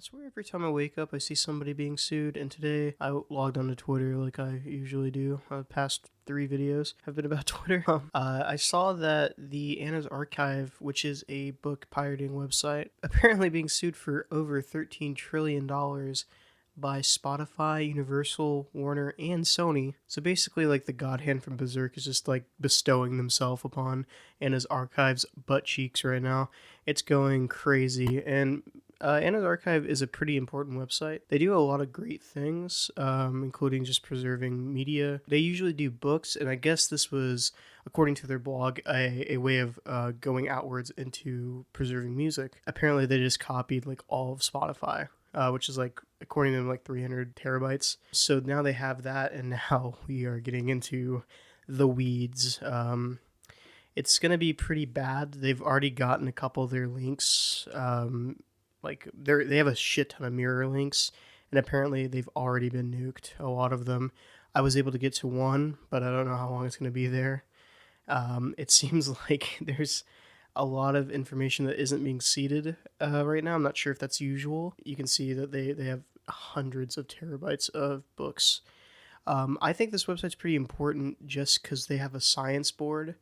I swear every time I wake up, I see somebody being sued, and today I logged onto Twitter like I usually do. The past 3 videos have been about Twitter. I saw that the Anna's Archive, which is a book pirating website, apparently being sued for over $13 trillion by Spotify, Universal, Warner, and Sony. So basically, like the God Hand from Berserk is just like bestowing themselves upon Anna's Archive's butt cheeks right now. It's going crazy, and Anna's Archive is a pretty important website. They do a lot of great things, including just preserving media. They usually do books, and I guess this was, according to their blog, a way of going outwards into preserving music. Apparently, they just copied like all of Spotify, which is like, according to them, like 300 terabytes. So now they have that, and now we are getting into the weeds. It's going to be pretty bad. They've already gotten a couple of their links. They have a shit ton of mirror links, and apparently they've already been nuked, a lot of them. I was able to get to one, but I don't know how long it's going to be there. It seems like there's a lot of information that isn't being seeded right now. I'm not sure if that's usual. You can see that they have hundreds of terabytes of books. I think this website's pretty important just because they have a science board,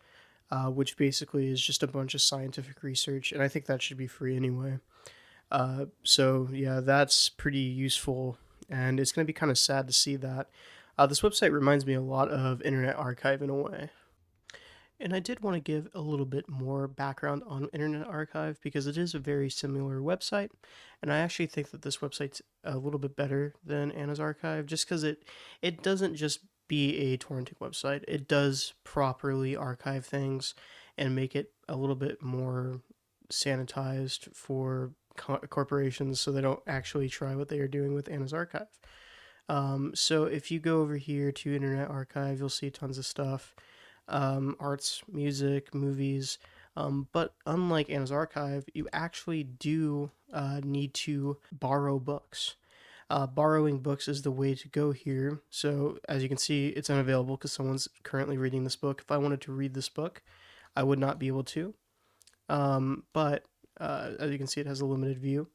which basically is just a bunch of scientific research, and I think that should be free anyway. So yeah, that's pretty useful, and it's going to be kind of sad to see that. This website reminds me a lot of Internet Archive in a way. And I did want to give a little bit more background on Internet Archive because it is a very similar website, and I actually think that this website's a little bit better than Anna's Archive just because it doesn't just be a torrenting website. It does properly archive things and make it a little bit more sanitized for corporations so they don't actually try what they are doing with Anna's Archive. So if you go over here to Internet Archive, you'll see tons of stuff, arts, music, movies. But unlike Anna's Archive, you actually do need to borrow books. Borrowing books is the way to go here. So as you can see, it's unavailable because someone's currently reading this book. If I wanted to read this book, I would not be able to. But as you can see, it has a limited view.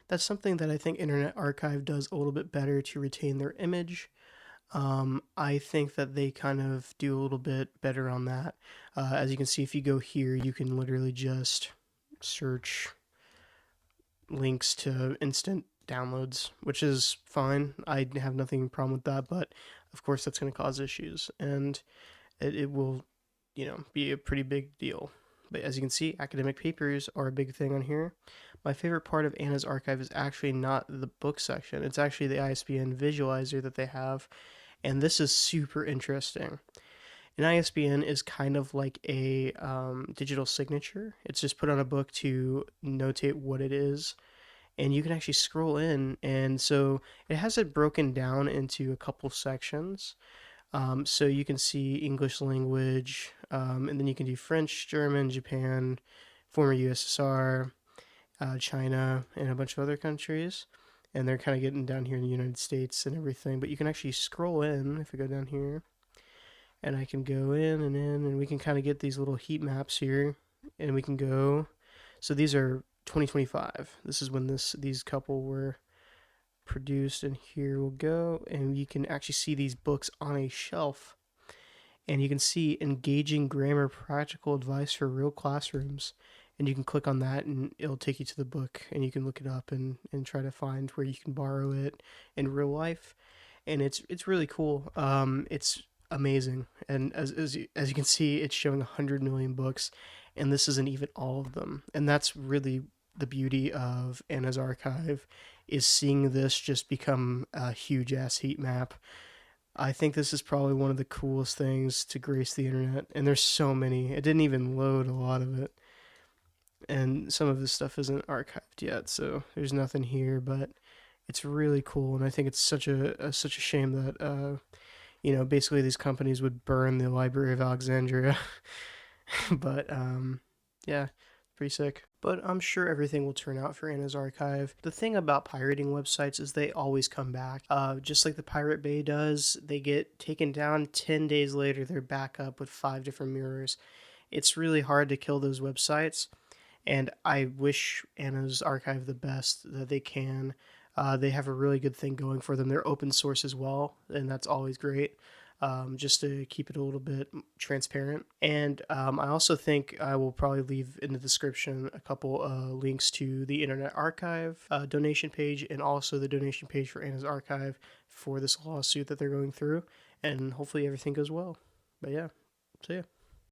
That's something that I think Internet Archive does a little bit better to retain their image. I think that they kind of do a little bit better on that. As you can see, if you go here, you can literally just search links to instant downloads, which is fine. I have nothing problem with that, but of course that's going to cause issues, and it will, be a pretty big deal. But as you can see, academic papers are a big thing on here. My favorite part of Anna's Archive is actually not the book section. It's actually the ISBN visualizer that they have, and this is super interesting. An ISBN is kind of like a digital signature. It's just put on a book to notate what it is, and you can actually scroll in, and so it has it broken down into a couple sections. So you can see English language, and then you can do French, German, Japan, former USSR, China, and a bunch of other countries. And they're kind of getting down here in the United States and everything. But you can actually scroll in if I go down here. And I can go in, and we can kind of get these little heat maps here. And we can go. So these are 2025. This is when these couple were produced, and here we'll go, and you can actually see these books on a shelf, and you can see engaging grammar practical advice for real classrooms, and you can click on that and it'll take you to the book, and you can look it up and try to find where you can borrow it in real life, and it's really cool. It's amazing, and as you can see, it's showing 100 million books, and this isn't even all of them, and that's really the beauty of Anna's Archive, is seeing this just become a huge ass heat map. I think this is probably one of the coolest things to grace the internet, and there's so many. It didn't even load a lot of it, and some of this stuff isn't archived yet, so there's nothing here. But it's really cool, and I think it's such a shame that basically these companies would burn the Library of Alexandria. But yeah, pretty sick. But I'm sure everything will turn out for Anna's Archive. The thing about pirating websites is they always come back. Just like the Pirate Bay does, they get taken down 10 days later, they're back up with 5 different mirrors. It's really hard to kill those websites. and I wish Anna's Archive the best that they can. They have a really good thing going for them. They're open source as well, and that's always great. Just to keep it a little bit transparent. And I also think I will probably leave in the description a couple links to the Internet Archive donation page, and also the donation page for Anna's Archive for this lawsuit that they're going through. And hopefully everything goes well. But yeah, so yeah.